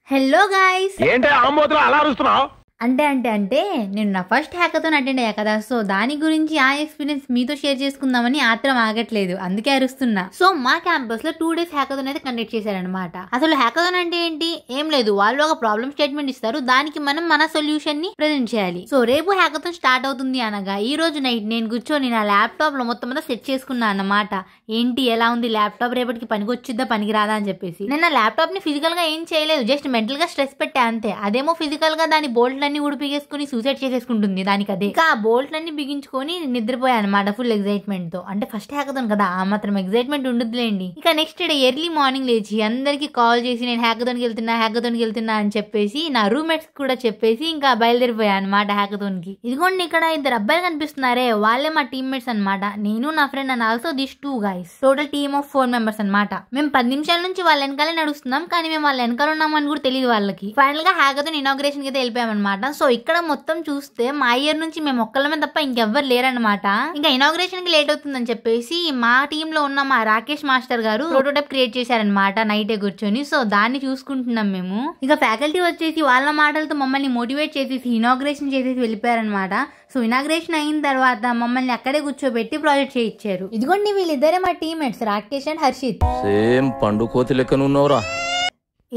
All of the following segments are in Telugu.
హలో గాయ్స్, ఏంటి ఆమోదం అలా అరుస్తున్నావు? అంటే నేను నా ఫస్ట్ హ్యాకథాన్ అటెండ్ అయ్యా కదా. సో దాని గురించి ఆ ఎక్స్పీరియన్స్ మీతో షేర్ చేసుకుందామని ఆత్రం ఆగట్లేదు, అందుకే అరుస్తున్నా. సో మా క్యాంపస్ లో 2 days హ్యాకథాన్ అయితే కండక్ట్ చేశారనమాట. అసలు హ్యాకథాన్ అంటే ఏంటి? ఏం లేదు, వాళ్ళు ఒక ప్రాబ్లమ్ స్టేట్మెంట్ ఇస్తారు, దానికి మనం మన సొల్యూషన్ ని ప్రెజెంట్ చేయాలి. సో రేపు హ్యాకథాన్ స్టార్ట్ అవుతుంది అనగా ఈ రోజు నైట్ నేను కూర్చొని నా ల్యాప్టాప్ లో మొత్తం అంతా సెట్ చేసుకున్నా అన్నమాట. ఏంటి ఎలా ఉంది ల్యాప్టాప్, రేపటికి పనికొచ్చిద్దా పనికిరాదా అని చెప్పేసి. నేను నా ల్యాప్టాప్ ని ఫిజికల్ గా ఏం చేయలేదు, జస్ట్ మెంటల్ గా స్ట్రెస్ పెట్టా అంతే. అదేమో ఫిజికల్ గా దాని బోల్ట్ ఉడిపిగేసుకుని సూసైడ్ చేసేసుకుంటుంది దానికి అదే. ఇంకా ఆ బోల్ట్లన్నీ బిగించుకొని నిద్రపోయా అనమాట ఫుల్ ఎక్సైట్మెంట్ తో. అంటే ఫస్ట్ హ్యాకథాన్ కదా, ఆ మాత్రం ఎక్సైట్మెంట్ ఉండదులేండి. ఇక నెక్స్ట్ డే ఎర్లీ మార్నింగ్ లేచి అందరికి కాల్ చేసి నేను హ్యాకథాన్కి వెళ్తున్నా అని చెప్పేసి నా రూమ్మేట్స్ కూడా చెప్పేసి ఇంకా బయలుదేరిపోయా అనమాట హ్యాకథాన్ కి. ఇదిగోండి ఇక్కడ 2 అబ్బాయిలు కనిపిస్తున్నారే, వాళ్ళే మా టీమ్మేట్స్ అనమాట. నేను నా friend and also this 2 guys, total team of 4 members అనమాట. మేము 10 నిమిషాల నుంచి వాళ్ళ వెనకాలే నడుస్తున్నాం, కానీ మేము వాళ్ళ వెనకాల ఉన్నామని కూడా తెలియదు వాళ్ళకి. ఫైనల్ గా హ్యాకథాన్ ఇనాగ్రేషన్ కి అయితే వెళ్ళిపోయామన్నమాట. సో ఇక్కడ మొత్తం చూస్తే మా ఇయర్ నుంచి మేము ఒక్కళ్ళమే తప్ప ఇంకెవ్వరు లేరనమాట. ఇంకా ఇనాగ్రేషన్ కి లేట్ అవుతుందని చెప్పేసి మా టీమ్ లో ఉన్న మా రాకేష్ మాస్టర్ గారు ప్రోటోటైప్ క్రియేట్ చేశారనమాట నైటే కూర్చొని. సో దాన్ని చూసుకుంటున్నాం మేము. ఇక ఫ్యాకల్టీ వచ్చేసి వాళ్ళ మాటలతో మమ్మల్ని మోటివేట్ చేసేసి ఇనాగ్రేషన్ చేసేసి వెళ్ళిపోయారనమాట. సో ఇనాగ్రేషన్ అయిన తర్వాత మమ్మల్ని అక్కడే కూర్చోబెట్టి ప్రాజెక్ట్ చేయించారు. ఇదిగోండి వీళ్ళిద్దరే మా teammates, Rakesh and Harshit. Same పండు కోతి లెక్కనున్నవరా.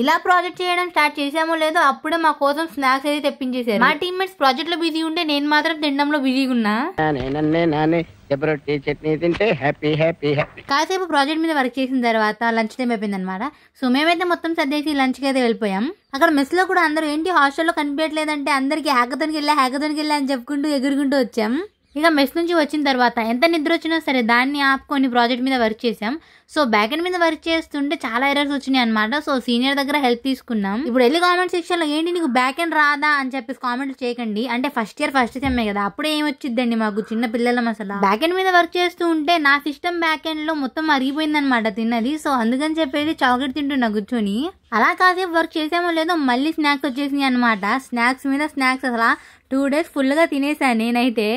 ఇలా ప్రాజెక్ట్ చేయడం స్టార్ట్ చేసామో లేదో అప్పుడే మా కోసం స్నాక్స్ అయితే తెప్పించేసారు. మా టీమ్మేట్స్ ప్రాజెక్ట్ లో బిజీ ఉంటే నేను మాత్రం తినడంలో బిజీగా ఉన్నా. కాసేపు ప్రాజెక్ట్ మీద వర్క్ చేసిన తర్వాత లంచ్ టైం అయిపోయింది అనమాట. సో మేమైతే మొత్తం సర్దేసి లంచ్ కి అయితే వెళ్ళిపోయాం. అక్కడ మెస్ లో కూడా అందరూ ఏంటి హాస్టల్లో కనిపించట్లేదంటే అందరికి హ్యాకథాన్కి వెళ్ళా అని చెప్పుకుంటూ ఎగురుకుంటూ వచ్చాం. ఇక మెస్ నుంచి వచ్చిన తర్వాత ఎంత నిద్ర వచ్చినా సరే దాన్ని ఆపుకొని ప్రాజెక్ట్ మీద వర్క్ చేసాం. సో బ్యాక్ ఎండ్ మీద వర్క్ చేస్తుంటే చాలా ఎర్రర్స్ వచ్చినాయి అనమాట. సో సీనియర్ దగ్గర హెల్ప్ తీసుకున్నాం. ఇప్పుడు వెళ్ళి కామెంట్ సెక్షన్ లో ఏంటి నీకు బ్యాక్ ఎండ్ రాదా అని చెప్పేసి కామెంట్లు చేయకండి. అంటే ఫస్ట్ ఇయర్ ఫస్ట్ సెమ్ కదా, అప్పుడే ఏం వచ్చిందండి మాకు చిన్న పిల్లలం. అసలు బ్యాక్ ఎండ్ మీద వర్క్ చేస్తూ ఉంటే నా సిస్టమ్ బ్యాక్ ఎండ్ లో మొత్తం అరిగిపోయింది అనమాట తిన్నది. సో అందుకని చెప్పేసి చాక్లెట్ తింటున్నా కూర్చొని. అలా కాసేపు వర్క్ చేసామో లేదో మళ్ళీ స్నాక్స్ వచ్చేసినాయి అనమాట. స్నాక్స్ మీద స్నాక్స్ అసలు 2 days ఫుల్ గా తినేసాను నేనైతే.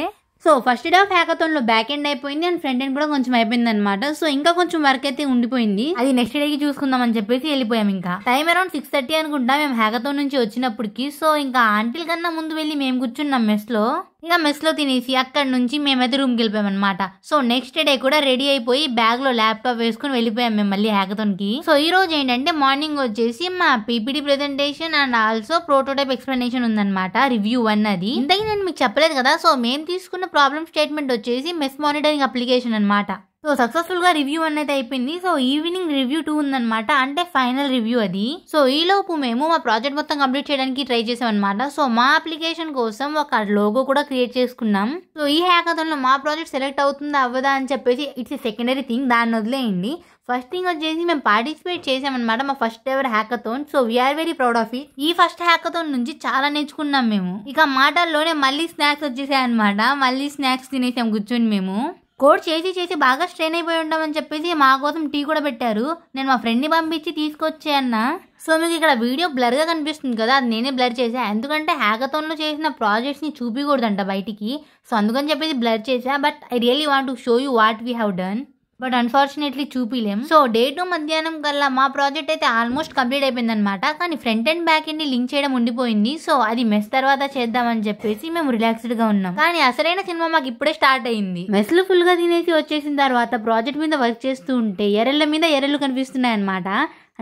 So first day of hackathon లో బ్యాక్ ఎండ్ అయిపోయింది అండ్ ఫ్రంట్ ఎండ్ కూడా కొంచెం అయిపోయింది అనమాట. సో ఇంకా కొంచెం వర్క్ అయితే ఉండిపోయింది, అది నెక్స్ట్ డేకి చూసుకుందాం అని చెప్పేసి వెళ్ళిపోయాం. ఇంకా టైం అరౌండ్ 6:30 అనుకుంటా మేము హ్యాకథాన్ నుంచి వచ్చినప్పటికి. సో ఇంకా ఆంటీల కన్నా ముందు వెళ్ళి మేము కూర్చున్నాం మెస్ లో. ఇక మెస్ లో తినేసి అక్కడ నుంచి మేమైతే రూమ్ కి వెళ్ళిపోయాం అనమాట. సో నెక్స్ట్ డే కూడా రెడీ అయిపోయి బ్యాగ్ లో ల్యాప్టాప్ వేసుకుని వెళ్ళిపోయాం మేము మళ్ళీ హ్యాకథాన్ కి. సో ఈ రోజు ఏంటంటే మార్నింగ్ వచ్చేసి మా PPT presentation and also prototype explanation ఉందన్నమాట, రివ్యూ 1 అది. ఇంతకీ నేను మీకు చెప్పలేదు కదా. సో మేము తీసుకున్న ప్రాబ్లమ్ స్టేట్మెంట్ వచ్చేసి మెస్ మానిటరింగ్ అప్లికేషన్ అనమాట. సో సక్సెస్ఫుల్ గా రివ్యూ 1 అయితే అయిపోయింది. సో ఈవినింగ్ రివ్యూ 2 ఉందన్నమాట, అంటే ఫైనల్ రివ్యూ అది. సో ఈ లోపు మేము మా ప్రాజెక్ట్ మొత్తం కంప్లీట్ చేయడానికి ట్రై చేసాం అనమాట. సో మా అప్లికేషన్ కోసం ఒక లోగో కూడా క్రియేట్ చేసుకున్నాం. సో ఈ హ్యాకథాన్ లో మా ప్రాజెక్ట్ సెలెక్ట్ అవుతుందా అవ్వదా అని చెప్పేసి ఇట్స్ సెకండరీ థింగ్, దాన్ని వదిలేయండి. ఫస్ట్ థింగ్ వచ్చేసి మేము పార్టిసిపేట్ చేసామన్నమాట మా first ever hackathon. So we are very proud of it. ఈ ఫస్ట్ హ్యాకథాన్ నుంచి చాలా నేర్చుకున్నాం మేము. ఇక మాటల్లోనే మళ్ళీ స్నాక్స్ వచ్చేసాయి అనమాట. మళ్ళీ స్నాక్స్ తినేసాం కూర్చొని. మేము కోడ్ చేసి బాగా స్ట్రెయిన్ అయిపోయి ఉంటామని చెప్పేసి మా కోసం టీ కూడా పెట్టారు. నేను మా ఫ్రెండ్ని పంపించి తీసుకొచ్చే అన్న. సో మీకు ఇక్కడ వీడియో బ్లర్ గా కనిపిస్తుంది కదా, అది నేనే బ్లర్ చేసా. ఎందుకంటే హ్యాకథాన్ లో చేసిన ప్రాజెక్ట్స్ ని చూపించకూడదంట బయటికి. సో అందుకని చెప్పేసి బ్లర్ చేసా. But I really want to show you what we have done, but unfortunately చూపిలేం. సో డే 2 మధ్యాహ్నం కల్లా మా ప్రాజెక్ట్ అయితే ఆల్మోస్ట్ కంప్లీట్ అయిపోయింది అనమాట. కానీ ఫ్రంట్ అండ్ బ్యాక్ ఎండ్ ని లింక్ చేయడం ఉండిపోయింది. సో అది మెస్ తర్వాత చేద్దామని చెప్పేసి మేము రిలాక్స్డ్ గా ఉన్నాం. కానీ అసలైన సినిమా మాకు ఇప్పుడే స్టార్ట్ అయింది. మెస్ లో ఫుల్ గా తినేసి వచ్చేసిన తర్వాత ప్రాజెక్ట్ మీద వర్క్ చేస్తూ ఉంటే ఎర్రల మీద ఎర్రలు కనిపిస్తున్నాయి అనమాట.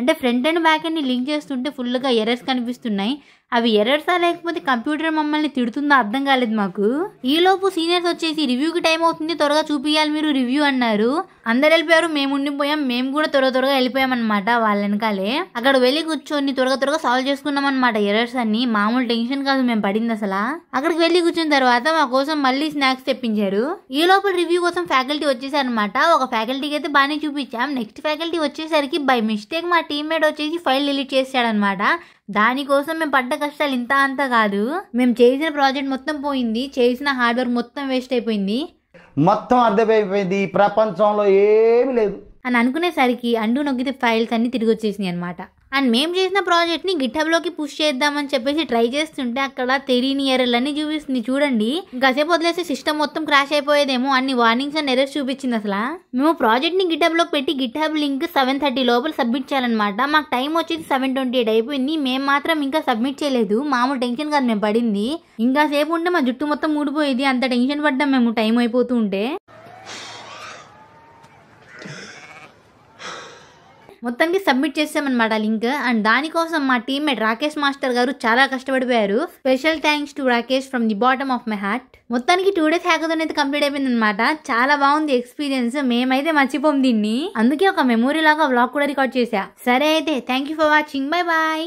అంటే ఫ్రంట్ అండ్ బ్యాక్ ఎండ్ ని లింక్ చేస్తుంటే ఫుల్ గా ఎర్రర్స్ కనిపిస్తున్నాయి. అవి ఎర్రర్సా లేకపోతే కంప్యూటర్ మమ్మల్ని తిడుతుందో అర్థం కాలేదు మాకు. ఈ లోపు సీనియర్స్ వచ్చేసి రివ్యూకి టైం అవుతుంది, త్వరగా చూపియాలి మీరు రివ్యూ అన్నారు. అందరు వెళ్ళిపోయారు, మేము ఉండిపోయాం. మేము కూడా త్వరగా వెళ్ళిపోయాం అనమాట వాళ్ళ వెనకాలే. అక్కడ వెళ్ళి కూర్చొని త్వరగా సాల్వ్ చేసుకున్నాం అనమాట ఎర్రర్స్ అన్ని. మామూలు టెన్షన్ కాదు మేము పడింది అసలు. అక్కడికి వెళ్ళి కూర్చున్న తర్వాత మా కోసం మళ్ళీ స్నాక్స్ తెప్పించారు. ఈ లోపల రివ్యూ కోసం ఫ్యాకల్టీ వచ్చేసారనమాట. ఒక ఫ్యాకల్టీకి అయితే బాగానే చూపించాం. నెక్స్ట్ ఫ్యాకల్టీ వచ్చేసరికి బై మిస్టేక్ మా టీమ్మేట్ వచ్చేసి ఫైల్ డిలీట్ చేసాడనమాట. దానికోసం మేము పడ్డ కష్టాలు ఇంత అంతా కాదు. మేము చేసిన ప్రాజెక్ట్ మొత్తం పోయింది, చేసిన హార్డ్ వర్క్ మొత్తం వేస్ట్ అయిపోయింది, మొత్తం అర్థమైపోయింది, ప్రపంచంలో ఏమీ లేదు అని అనుకునేసరికి అండు నొక్కితే ఫైల్స్ అన్ని తిరిగి వచ్చేసినాయి అనమాట. అండ్ మేము చేసిన ప్రాజెక్ట్ని గిట్హబ్లోకి పుష్ చేద్దామని చెప్పేసి ట్రై చేస్తుంటే అక్కడ తెలియని ఎర్రర్లన్నీ చూపిస్తుంది చూడండి. ఇంకాసేపు వదిలేసి సిస్టమ్ మొత్తం క్రాష్ అయిపోయేదేమో, అన్ని వార్నింగ్స్ అండ్ ఎర్రర్స్ చూపించింది. అసలు మేము ప్రాజెక్ట్ని గిట్హబ్లోకి పెట్టి గిట్హబ్ లింక్ 7:30 లోపల సబ్మిట్ చేయాలన్నమాట. మాకు టైం వచ్చేసి 7:28 అయిపోయింది. మేము మాత్రం ఇంకా సబ్మిట్ చేయలేదు. మామూలు టెన్షన్ కాదు మేము పడింది. ఇంకా సేపు ఉంటే మా జుట్టు మొత్తం ఊడిపోయేది, అంత టెన్షన్ పడ్డాం మేము టైం అయిపోతూ ఉంటే. మొత్తానికి సబ్మిట్ చేసామన్నమాట లింక్. అండ్ దానికోసం మా టీమ్మేట్ రాకేష్ మాస్టర్ గారు చాలా కష్టపడిపోయారు. Special thanks to Rakesh from the bottom of my heart. మొత్తానికి 2 days హ్యాకథాన్ అయితే కంప్లీట్ అయిపోయింది అనమాట. చాలా బాగుంది ఎక్స్పీరియన్స్, మేమైతే మర్చిపోం దీన్ని. అందుకే ఒక మెమొరీ లాగా వ్లాగ్ కూడా రికార్డ్ చేశా. సరే అయితే thank you for watching, bye bye.